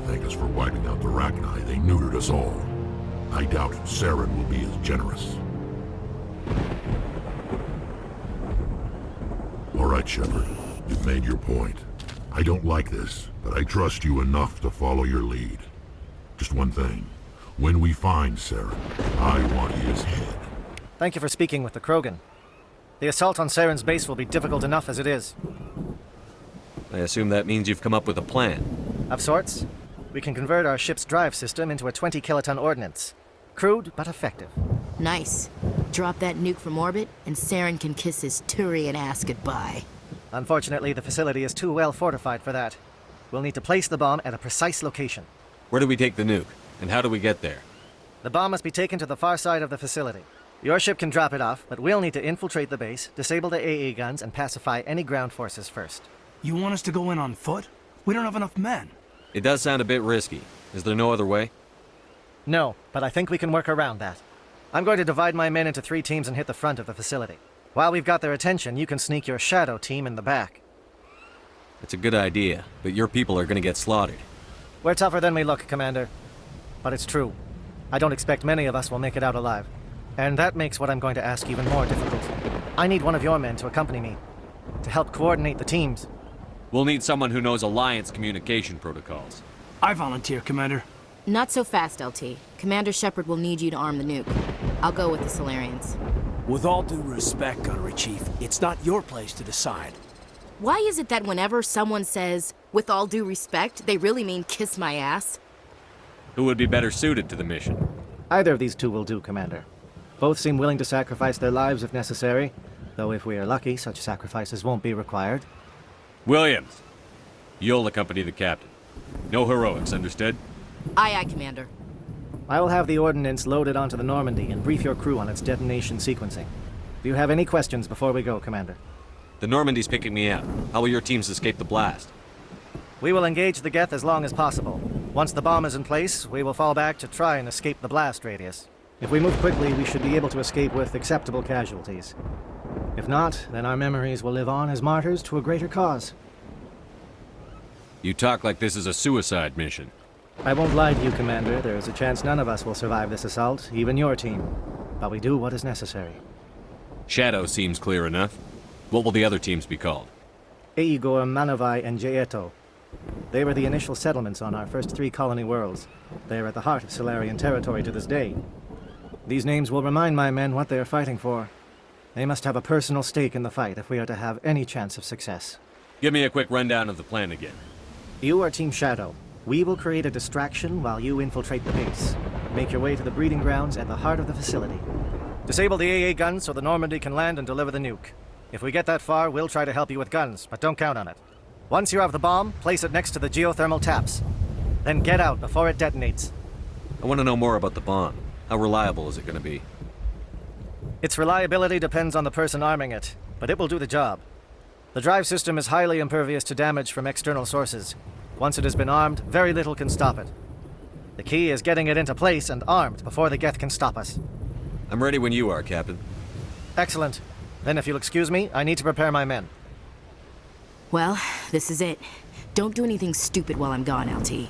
Speaker 7: thank us for wiping out the Rachni, they neutered us all. I doubt Saren will be as generous. All right, Shepard. You've made your point. I don't like this, but I trust you enough to follow your lead. Just one thing. When we find Saren, I want his head.
Speaker 12: Thank you for speaking with the Krogan. The assault on Saren's base will be difficult enough as it is.
Speaker 2: I assume that means you've come up with a plan.
Speaker 12: Of sorts. We can convert our ship's drive system into a 20-kiloton ordnance. Crude, but effective.
Speaker 4: Nice. Drop that nuke from orbit, and Saren can kiss his Turian ass goodbye.
Speaker 12: Unfortunately, the facility is too well fortified for that. We'll need to place the bomb at a precise location.
Speaker 2: Where do we take the nuke? And how do we get there?
Speaker 12: The bomb must be taken to the far side of the facility. Your ship can drop it off, but we'll need to infiltrate the base, disable the AA guns, and pacify any ground forces first.
Speaker 5: You want us to go in on foot? We don't have enough men.
Speaker 2: It does sound a bit risky. Is there no other way?
Speaker 12: No, but I think we can work around that. I'm going to divide my men into 3 teams and hit the front of the facility. While we've got their attention, you can sneak your shadow team in the back.
Speaker 2: It's a good idea, but your people are going to get slaughtered.
Speaker 12: We're tougher than we look, Commander. But it's true. I don't expect many of us will make it out alive. And that makes what I'm going to ask even more difficult. I need one of your men to accompany me, to help coordinate the teams.
Speaker 2: We'll need someone who knows Alliance communication protocols.
Speaker 5: I volunteer, Commander.
Speaker 4: Not so fast, LT. Commander Shepard will need you to arm the nuke. I'll go with the Solarians.
Speaker 5: With all due respect, Gunnery Chief, it's not your place to decide.
Speaker 4: Why is it that whenever someone says, with all due respect, they really mean kiss my ass?
Speaker 2: Who would be better suited to the mission?
Speaker 12: Either of these 2 will do, Commander. Both seem willing to sacrifice their lives if necessary, though if we are lucky, such sacrifices won't be required.
Speaker 2: Williams, you'll accompany the captain. No heroics, understood?
Speaker 4: Aye, aye, Commander.
Speaker 12: I will have the ordnance loaded onto the Normandy and brief your crew on its detonation sequencing. Do you have any questions before we go, Commander?
Speaker 2: The Normandy's picking me up. How will your teams escape the blast?
Speaker 12: We will engage the Geth as long as possible. Once the bomb is in place, we will fall back to try and escape the blast radius. If we move quickly, we should be able to escape with acceptable casualties. If not, then our memories will live on as martyrs to a greater cause.
Speaker 2: You talk like this is a suicide mission.
Speaker 12: I won't lie to you, Commander. There is a chance none of us will survive this assault, even your team. But we do what is necessary.
Speaker 2: Shadow seems clear enough. What will the other teams be called?
Speaker 12: Igor, Manovai, and Jaeto. They were the initial settlements on our first 3 colony worlds. They are at the heart of Solarian territory to this day. These names will remind my men what they are fighting for. They must have a personal stake in the fight if we are to have any chance of success.
Speaker 2: Give me a quick rundown of the plan again.
Speaker 12: You are Team Shadow. We will create a distraction while you infiltrate the base. Make your way to the breeding grounds at the heart of the facility. Disable the AA guns so the Normandy can land and deliver the nuke. If we get that far, we'll try to help you with guns, but don't count on it. Once you have the bomb, place it next to the geothermal taps. Then get out before it detonates.
Speaker 2: I want to know more about the bomb. How reliable is it going to be?
Speaker 12: Its reliability depends on the person arming it, but it will do the job. The drive system is highly impervious to damage from external sources. Once it has been armed, very little can stop it. The key is getting it into place and armed before the Geth can stop us.
Speaker 2: I'm ready when you are, Captain.
Speaker 12: Excellent. Then if you'll excuse me, I need to prepare my men.
Speaker 4: Well, this is it. Don't do anything stupid while I'm gone, LT.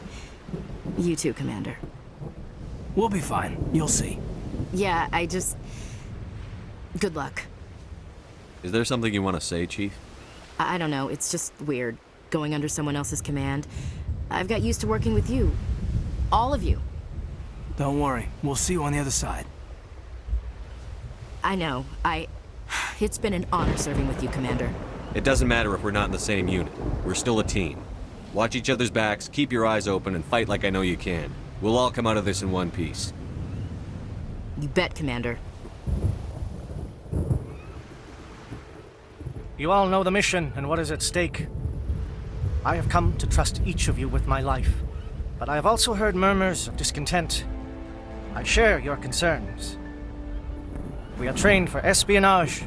Speaker 4: You too, Commander.
Speaker 5: We'll be fine. You'll see.
Speaker 4: Yeah, Good luck.
Speaker 2: Is there something you want to say, Chief?
Speaker 4: I don't know, it's just weird, going under someone else's command. I've got used to working with you. All of you.
Speaker 5: Don't worry. We'll see you on the other side.
Speaker 4: I know. It's been an honor serving with you, Commander.
Speaker 2: It doesn't matter if we're not in the same unit. We're still a team. Watch each other's backs, keep your eyes open, and fight like I know you can. We'll all come out of this in one piece.
Speaker 4: You bet, Commander.
Speaker 12: You all know the mission and what is at stake. I have come to trust each of you with my life, but I have also heard murmurs of discontent. I share your concerns. We are trained for espionage.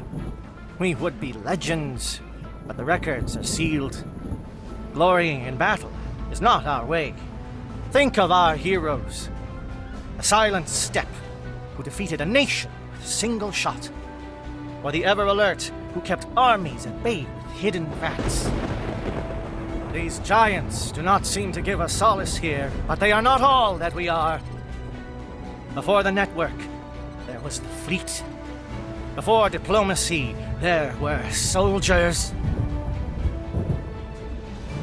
Speaker 12: We would be legends, but the records are sealed. Glorying in battle is not our way. Think of our heroes. The silent steppe who defeated a nation with a single shot. Or the ever-alert who kept armies at bay with hidden facts. These giants do not seem to give us solace here, but they are not all that we are. Before the network, there was the fleet. Before diplomacy, there were soldiers.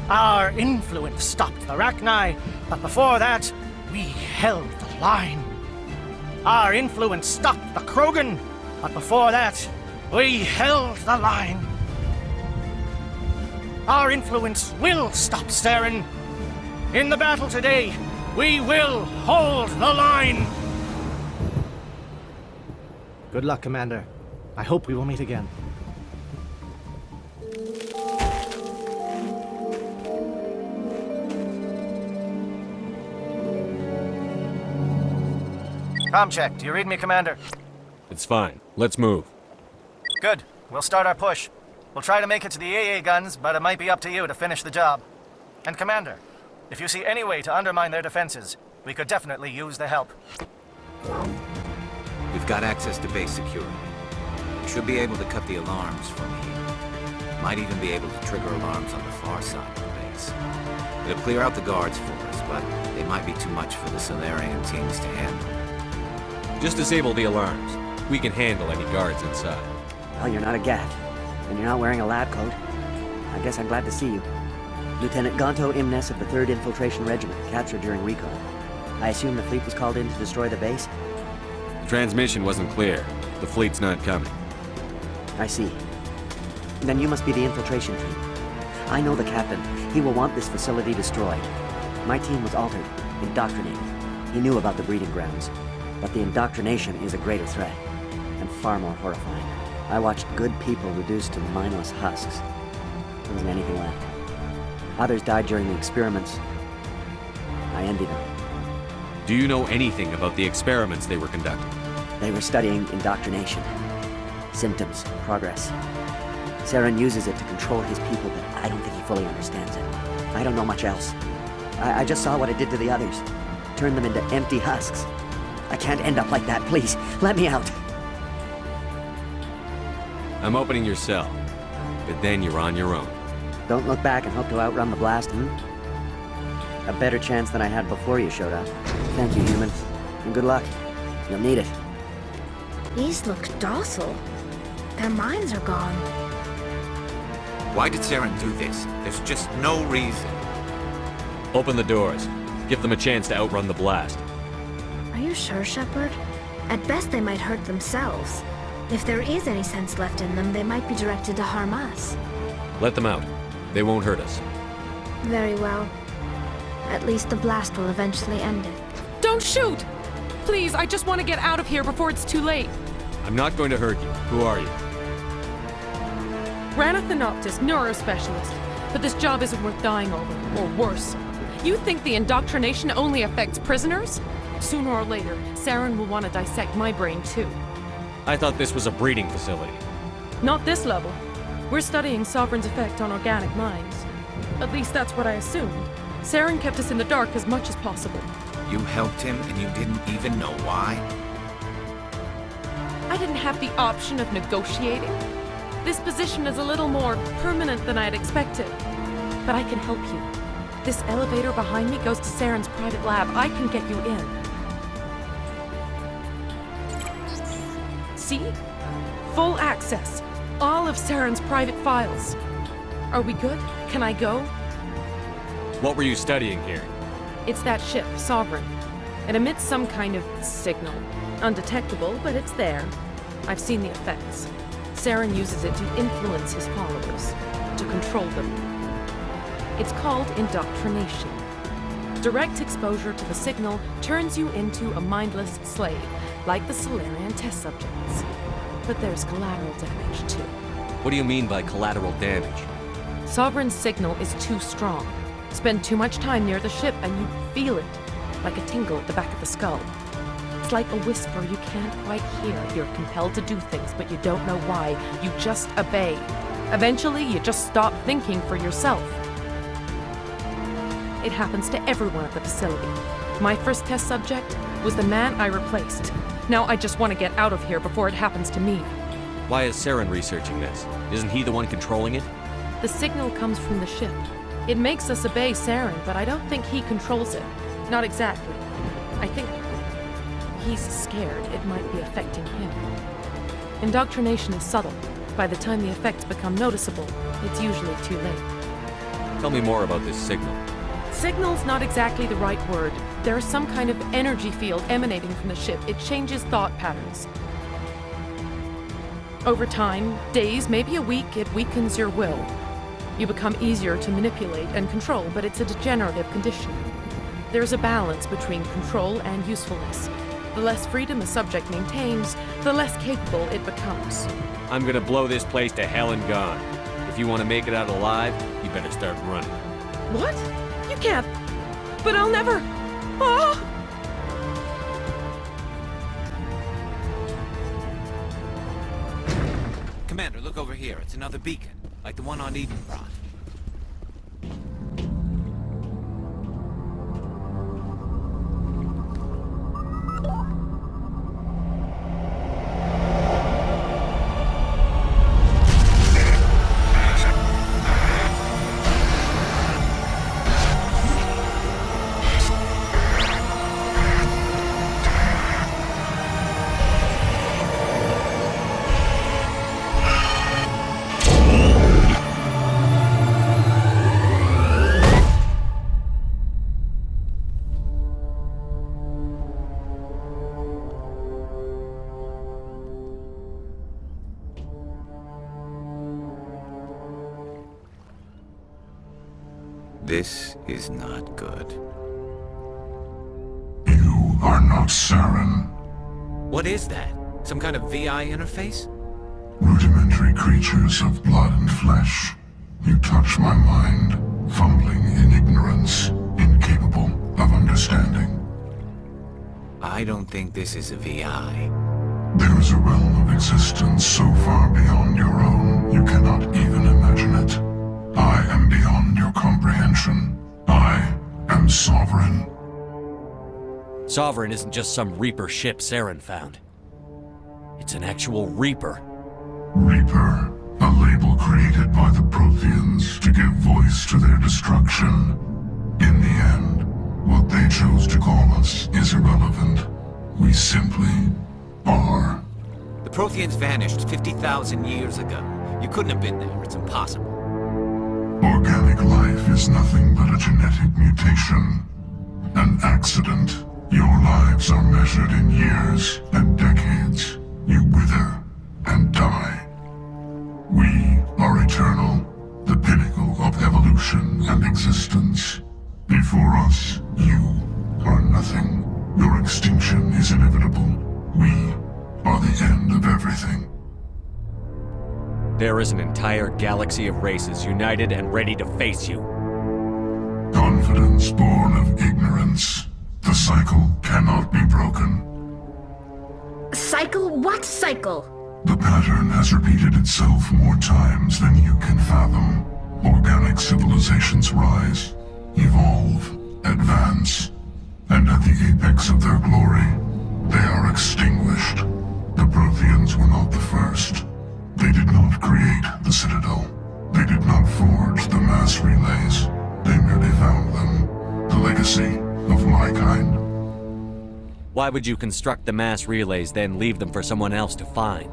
Speaker 12: Our influence stopped the Rachni, but before that, we held the line. Our influence stopped the Krogan, but before that, we held the line. Our influence will stop Saren. In the battle today, we will hold the line. Good luck, Commander. I hope we will meet again. Comm check. Do you read me, Commander?
Speaker 2: It's fine. Let's move.
Speaker 12: Good. We'll start our push. We'll try to make it to the AA guns, but it might be up to you to finish the job. And Commander, if you see any way to undermine their defenses, we could definitely use the help.
Speaker 6: We've got access to base security. We should be able to cut the alarms from here. Might even be able to trigger alarms on the far side of the base. It'll clear out the guards for us, but they might be too much for the Solarian teams to handle.
Speaker 2: Just disable the alarms. We can handle any guards inside.
Speaker 13: Well, you're not a GAT, and you're not wearing a lab coat. I guess I'm glad to see you. Lieutenant Gonto Imnes of the 3rd Infiltration Regiment, captured during recon. I assume the fleet was called in to destroy the base?
Speaker 2: The transmission wasn't clear. The fleet's not coming.
Speaker 13: I see. Then you must be the infiltration team. I know the captain. He will want this facility destroyed. My team was altered, indoctrinated. He knew about the breeding grounds. But the indoctrination is a greater threat, and far more horrifying. I watched good people reduced to mindless husks. There wasn't anything left. Others died during the experiments. I envy them.
Speaker 2: Do you know anything about the experiments they were conducting?
Speaker 13: They were studying indoctrination. Symptoms, progress. Saren uses it to control his people, but I don't think he fully understands it. I don't know much else. I just saw what it did to the others. Turned them into empty husks. I can't end up like that, please. Let me out.
Speaker 2: I'm opening your cell, but then you're on your own.
Speaker 13: Don't look back and hope to outrun the blast, A better chance than I had before you showed up. Thank you, human. And good luck. You'll need it.
Speaker 8: These look docile. Their minds are gone.
Speaker 6: Why did Saren do this? There's just no reason.
Speaker 2: Open the doors. Give them a chance to outrun the blast.
Speaker 8: Are you sure, Shepard? At best, they might hurt themselves. If there is any sense left in them, they might be directed to harm us.
Speaker 2: Let them out. They won't hurt us.
Speaker 8: Very well. At least the blast will eventually end it.
Speaker 14: Don't shoot! Please, I just want to get out of here before it's too late.
Speaker 2: I'm not going to hurt you. Who are you?
Speaker 14: Ranathanoptis, neurospecialist. But this job isn't worth dying over, or worse. You think the indoctrination only affects prisoners? Sooner or later, Saren will want to dissect my brain too.
Speaker 2: I thought this was a breeding facility.
Speaker 14: Not this level. We're studying Sovereign's effect on organic minds. At least that's what I assumed. Saren kept us in the dark as much as possible.
Speaker 6: You helped him and you didn't even know why?
Speaker 14: I didn't have the option of negotiating. This position is a little more permanent than I'd expected. But I can help you. This elevator behind me goes to Saren's private lab. I can get you in. See? Full access. All of Saren's private files. Are we good? Can I go?
Speaker 2: What were you studying here?
Speaker 14: It's that ship, Sovereign. It emits some kind of signal. Undetectable, but it's there. I've seen the effects. Saren uses it to influence his followers, to control them. It's called indoctrination. Direct exposure to the signal turns you into a mindless slave, like the Solarian test subjects. But there's collateral damage, too.
Speaker 2: What do you mean by collateral damage?
Speaker 14: Sovereign's signal is too strong. Spend too much time near the ship and you feel it, like a tingle at the back of the skull. It's like a whisper you can't quite hear. You're compelled to do things, but you don't know why. You just obey. Eventually, you just stop thinking for yourself. It happens to everyone at the facility. My first test subject was the man I replaced. Now I just want to get out of here before it happens to me.
Speaker 2: Why is Saren researching this? Isn't he the one controlling it?
Speaker 14: The signal comes from the ship. It makes us obey Saren, but I don't think he controls it. Not exactly. I think he's scared it might be affecting him. Indoctrination is subtle. By the time the effects become noticeable, it's usually too late.
Speaker 2: Tell me more about this signal.
Speaker 14: Signal's not exactly the right word. There is some kind of energy field emanating from the ship. It changes thought patterns. Over time, days, maybe a week, it weakens your will. You become easier to manipulate and control, but it's a degenerative condition. There's a balance between control and usefulness. The less freedom a subject maintains, the less capable it becomes.
Speaker 2: I'm gonna blow this place to hell and gone. If you want to make it out alive, you better start running.
Speaker 14: What? You can't. But I'll never. Ah!
Speaker 6: Commander, look over here. It's another beacon, like the one on Edenbrot. This is not good.
Speaker 7: You are not Saren.
Speaker 6: What is that? Some kind of VI interface?
Speaker 7: Rudimentary creatures of blood and flesh. You touch my mind, fumbling in ignorance, incapable of understanding.
Speaker 6: I don't think this is a VI.
Speaker 7: There is a realm of existence so far beyond your own, you cannot even imagine it. I am beyond your comprehension. I am Sovereign.
Speaker 2: Sovereign isn't just some Reaper ship Saren found. It's an actual Reaper.
Speaker 7: Reaper, a label created by the Protheans to give voice to their destruction. In the end, what they chose to call us is irrelevant. We simply are.
Speaker 6: The Protheans vanished 50,000 years ago. You couldn't have been there. It's impossible.
Speaker 7: Organic life is nothing but a genetic mutation. An accident. Your lives are measured in years and decades. You wither and die. We are eternal, the pinnacle of evolution and existence. Before us, you are nothing. Your extinction is inevitable. We are the end of everything.
Speaker 2: There is an entire galaxy of races united and ready to face you.
Speaker 7: Confidence born of ignorance. The cycle cannot be broken.
Speaker 8: Cycle? What cycle?
Speaker 7: The pattern has repeated itself more times than you can fathom. Organic civilizations rise, evolve, advance, and at the apex of their glory, they are extinguished. The Protheans were not the first. They did not create the Citadel. They did not forge the mass relays. They merely found them. legacy of my kind.
Speaker 2: Why would you construct the mass relays, then leave them for someone else to find?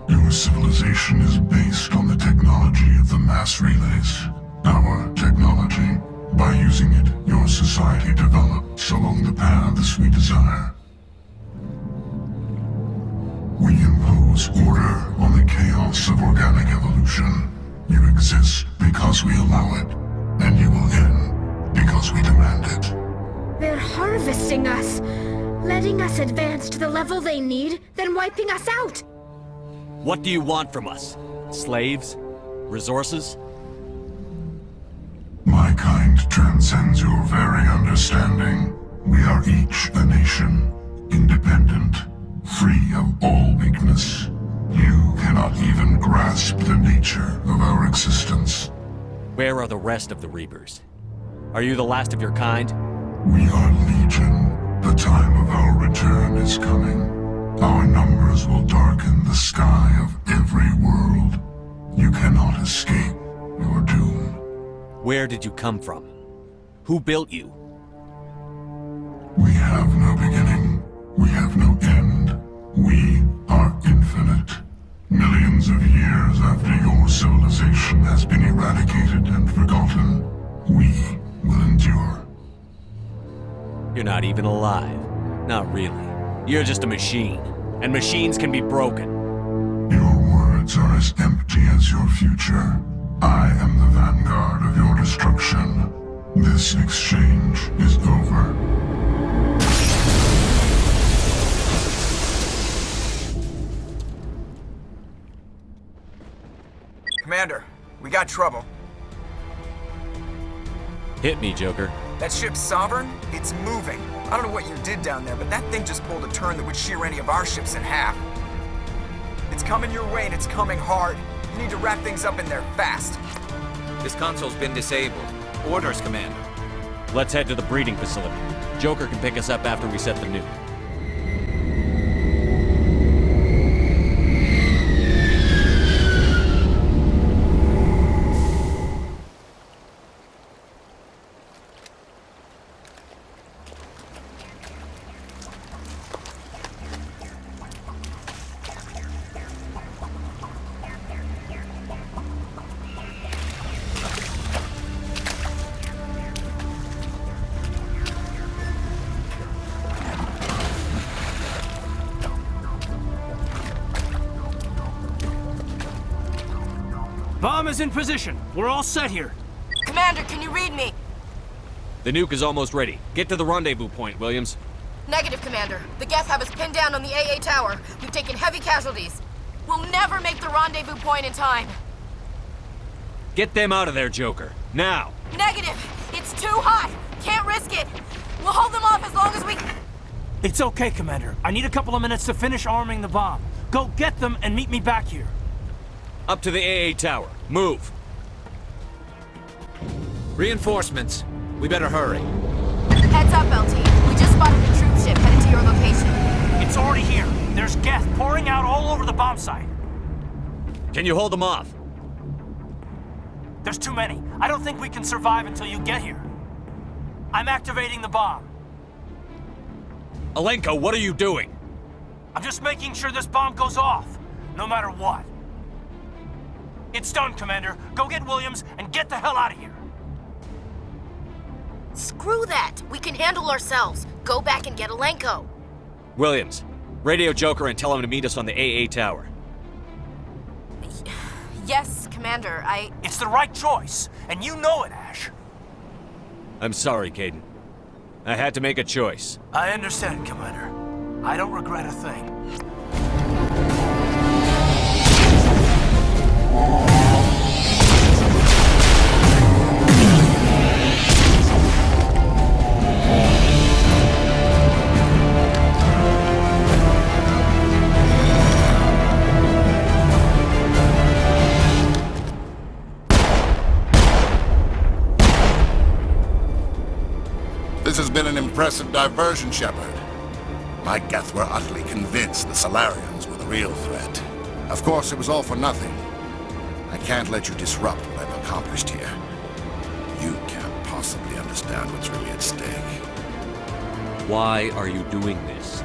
Speaker 7: Your civilization is based on the technology of the mass relays. Our technology. By using it, your society develops along the paths we desire. We impose order on the chaos of organic evolution. You exist because we allow it, and you will end because we demand it.
Speaker 8: They're harvesting us, letting us advance to the level they need, then wiping us out.
Speaker 2: What do you want from us? Slaves? Resources?
Speaker 7: My kind transcends your very understanding. We are each a nation, independent, free of all weakness. You cannot even grasp the nature of our existence.
Speaker 2: Where are the rest of the Reapers? Are you the last of your kind?
Speaker 7: We are Legion. The time of our return is coming. Our numbers will darken the sky of every world. You cannot escape your doom.
Speaker 2: Where did you come from? Who built you?
Speaker 7: We have no beginning. We have no end. We are infinite. Millions of years after your civilization has been eradicated and forgotten, we will endure.
Speaker 2: You're not even alive. Not really. You're just a machine. And machines can be broken.
Speaker 7: Your words are as empty as your future. I am the vanguard of your destruction. This exchange is over.
Speaker 9: Commander, we got trouble.
Speaker 2: Hit me, Joker.
Speaker 9: That ship's Sovereign? It's moving. I don't know what you did down there, but that thing just pulled a turn that would shear any of our ships in half. It's coming your way, and it's coming hard. You need to wrap things up in there fast.
Speaker 6: This console's been disabled. Orders, Commander.
Speaker 2: Let's head to the breeding facility. Joker can pick us up after we set the nuke.
Speaker 5: Bomb is in position. We're all set here.
Speaker 4: Commander, can you read me?
Speaker 2: The nuke is almost ready. Get to the rendezvous point, Williams.
Speaker 4: Negative, Commander. The Geth have us pinned down on the AA tower. We've taken heavy casualties. We'll never make the rendezvous point in time.
Speaker 2: Get them out of there, Joker. Now!
Speaker 4: Negative! It's too hot! Can't risk it! We'll hold them off as long as we...
Speaker 5: It's okay, Commander. I need a couple of minutes to finish arming the bomb. Go get them and meet me back here.
Speaker 2: Up to the AA tower. Move!
Speaker 6: Reinforcements. We better hurry.
Speaker 4: Heads up, LT. We just spotted a troop ship headed to your location.
Speaker 5: It's already here. There's Geth pouring out all over the bomb site.
Speaker 2: Can you hold them off?
Speaker 5: There's too many. I don't think we can survive until you get here. I'm activating the bomb.
Speaker 2: Alenko, what are you doing?
Speaker 5: I'm just making sure this bomb goes off, no matter what. It's done, Commander. Go get Williams and get the hell out of here.
Speaker 4: Screw that! We can handle ourselves. Go back and get Alenko.
Speaker 2: Williams, radio Joker and tell him to meet us on the AA tower.
Speaker 4: Yes, Commander,
Speaker 5: It's the right choice, and you know it, Ash.
Speaker 2: I'm sorry, Caden. I had to make a choice.
Speaker 5: I understand, Commander. I don't regret a thing.
Speaker 15: This has been an impressive diversion, Shepard. My Geth were utterly convinced the Solarians were the real threat. Of course, it was all for nothing. I can't let you disrupt what I've accomplished here. You can't possibly possibly understand what's really at stake.
Speaker 2: Why are you doing this?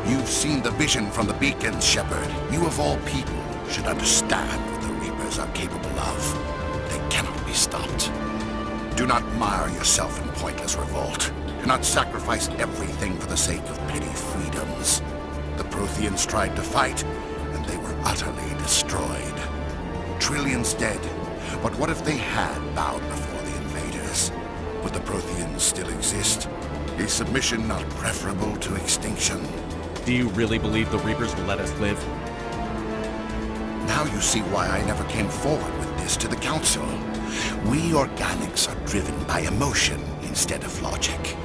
Speaker 15: You've seen the vision from the beacons, Shepard. You of all people should understand what the Reapers are capable of. They cannot be stopped. Do not mire yourself in pointless revolt. Do not sacrifice everything for the sake of petty freedoms. The Protheans tried to fight, and they were utterly destroyed. Trillions dead, but what if they had bowed before the invaders? Would the Protheans still exist? Is submission not preferable to extinction?
Speaker 2: Do you really believe the Reapers will let us live?
Speaker 15: Now you see why I never came forward with this to the Council. We organics are driven by emotion instead of logic.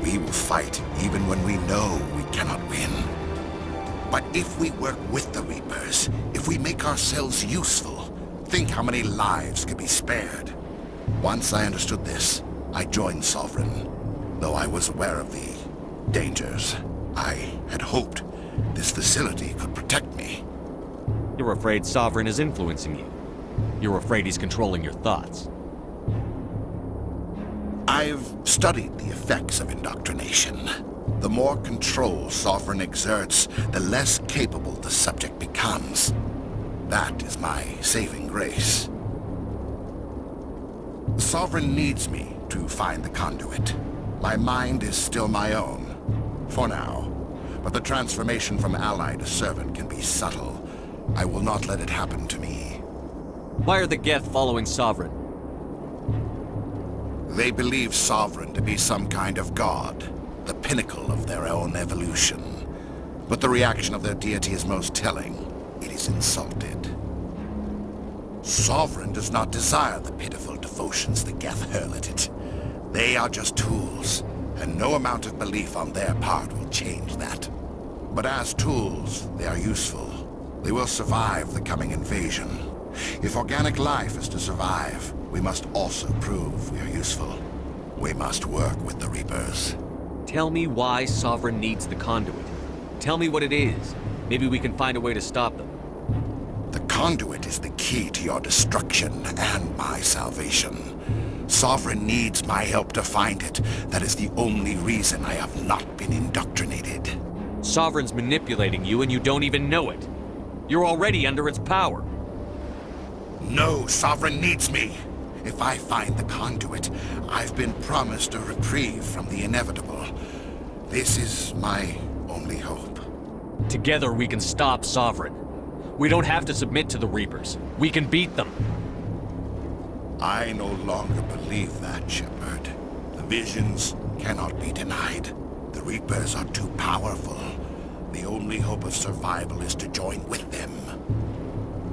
Speaker 15: We will fight even when we know we cannot win. But if we work with the Reapers, if we make ourselves useful, think how many lives could be spared. Once I understood this, I joined Sovereign, though I was aware of the dangers. I had hoped this facility could protect me.
Speaker 2: You're afraid Sovereign is influencing you. You're afraid he's controlling your thoughts.
Speaker 15: I've studied the effects of indoctrination. The more control Sovereign exerts, the less capable the subject becomes. That is my saving grace. Sovereign needs me to find the conduit. My mind is still my own, for now. But the transformation from ally to servant can be subtle. I will not let it happen to me.
Speaker 2: Why are the Geth following Sovereign?
Speaker 15: They believe Sovereign to be some kind of god, the pinnacle of their own evolution. But the reaction of their deity is most telling. It is insulted. Sovereign does not desire the pitiful devotions the Geth hurl at it. They are just tools, and no amount of belief on their part will change that. But as tools, they are useful. They will survive the coming invasion. If organic life is to survive, we must also prove we are useful. We must work with the Reapers.
Speaker 2: Tell me why Sovereign needs the conduit. Tell me what it is. Maybe we can find a way to stop them.
Speaker 15: The conduit is the key to your destruction and my salvation. Sovereign needs my help to find it. That is the only reason I have not been indoctrinated.
Speaker 2: Sovereign's manipulating you and you don't even know it. You're already under its power.
Speaker 15: No, Sovereign needs me. If I find the conduit, I've been promised a reprieve from the inevitable. This is my only hope.
Speaker 2: Together we can stop Sovereign. We don't have to submit to the Reapers. We can beat them.
Speaker 15: I no longer believe that, Shepard. The visions cannot be denied. The Reapers are too powerful. The only hope of survival is to join with them.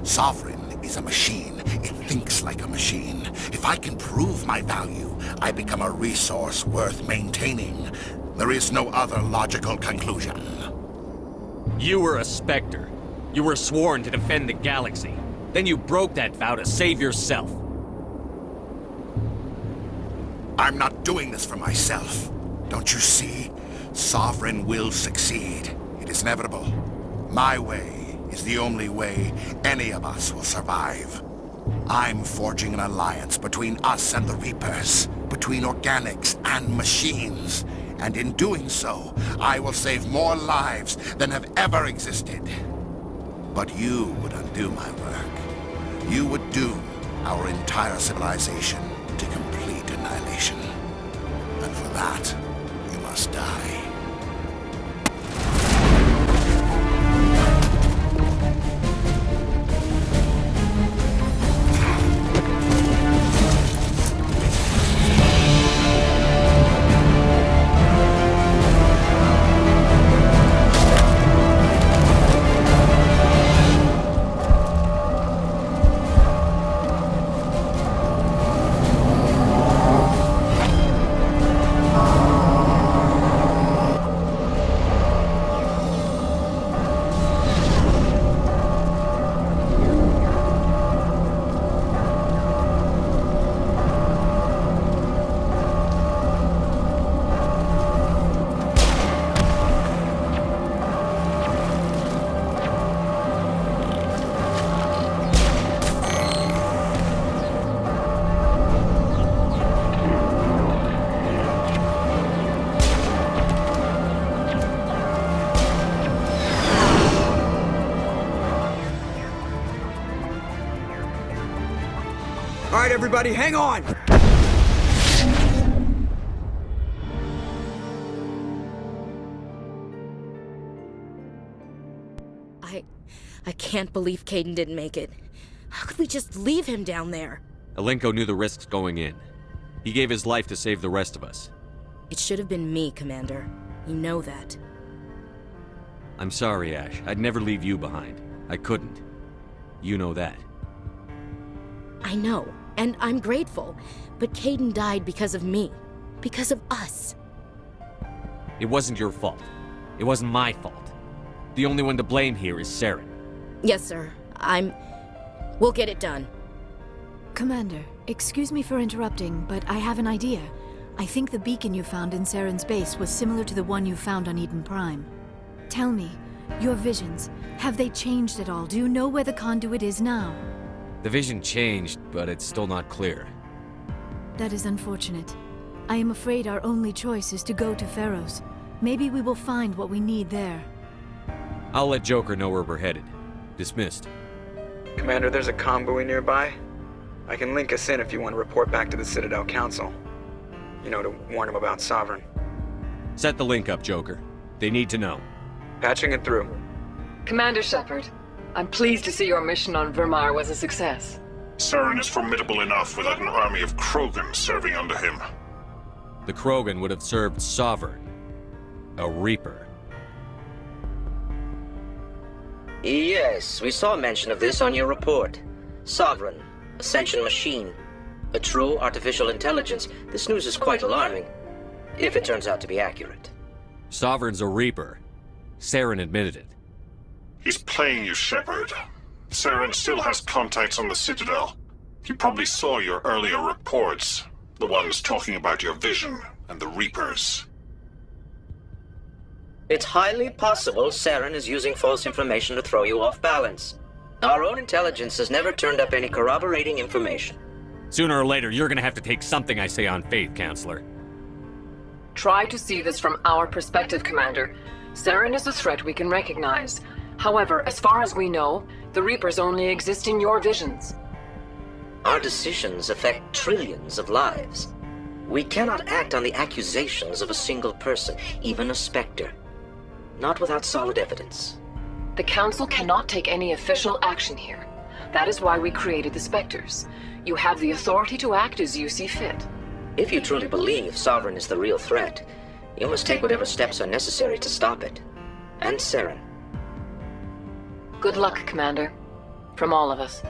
Speaker 15: Sovereign is a machine. It thinks like a machine. If I can prove my value, I become a resource worth maintaining. There is no other logical conclusion.
Speaker 2: You were a Spectre. You were sworn to defend the galaxy. Then you broke that vow to save yourself.
Speaker 15: I'm not doing this for myself. Don't you see? Sovereign will succeed. It is inevitable. My way is the only way any of us will survive. I'm forging an alliance between us and the Reapers, between organics and machines. And in doing so, I will save more lives than have ever existed. But you would undo my work. You would doom our entire civilization to complete annihilation. And for that, you must die.
Speaker 9: everybody, hang on!
Speaker 4: I can't believe Caden didn't make it. How could we just leave him down there?
Speaker 2: Alenko knew the risks going in. He gave his life to save the rest of us.
Speaker 4: It should have been me, Commander. You know that.
Speaker 2: I'm sorry, Ash. I'd never leave you behind. I couldn't. You know that.
Speaker 4: I know, and I'm grateful. But Caden died because of me. Because of us.
Speaker 2: It wasn't your fault. It wasn't my fault. The only one to blame here is Saren.
Speaker 4: Yes, sir. We'll get it done.
Speaker 1: Commander, excuse me for interrupting, but I have an idea. I think the beacon you found in Saren's base was similar to the one you found on Eden Prime. Tell me, your visions, have they changed at all? Do you know where the conduit is now?
Speaker 2: The vision changed, but it's still not clear.
Speaker 1: That is unfortunate. I am afraid our only choice is to go to Pharaoh's. Maybe we will find what we need there.
Speaker 2: I'll let Joker know where we're headed. Dismissed.
Speaker 9: Commander, there's a convoy nearby. I can link us in if you want to report back to the Citadel Council. You know, to warn them about Sovereign.
Speaker 2: Set the link up, Joker. They need to know.
Speaker 9: Patching it through.
Speaker 10: Commander Shepard, I'm pleased to see your mission on Virmire was a success.
Speaker 16: Saren is formidable enough without an army of Krogan serving under him.
Speaker 2: The Krogan would have served Sovereign. A Reaper.
Speaker 11: Yes, we saw mention of this on your report. Sovereign, Ascension machine, a true artificial intelligence. This news is quite alarming, if it turns out to be accurate.
Speaker 2: Sovereign's a Reaper. Saren admitted it.
Speaker 16: He's playing you, Shepard. Saren still has contacts on the Citadel. He probably saw your earlier reports, the ones talking about your vision and the Reapers.
Speaker 11: It's highly possible Saren is using false information to throw you off balance. Our own intelligence has never turned up any corroborating information.
Speaker 2: Sooner or later, you're gonna have to take something I say on faith, Counselor.
Speaker 10: Try to see this from our perspective, Commander. Saren is a threat we can recognize. However, as far as we know, the Reapers only exist in your visions.
Speaker 11: Our decisions affect trillions of lives. We cannot act on the accusations of a single person, even a Spectre. Not without solid evidence.
Speaker 10: The Council cannot take any official action here. That is why we created the Spectres. You have the authority to act as you see fit.
Speaker 11: If you truly believe Sovereign is the real threat, you must take whatever steps are necessary to stop it. And Saren.
Speaker 10: Good luck, Commander. From all of us.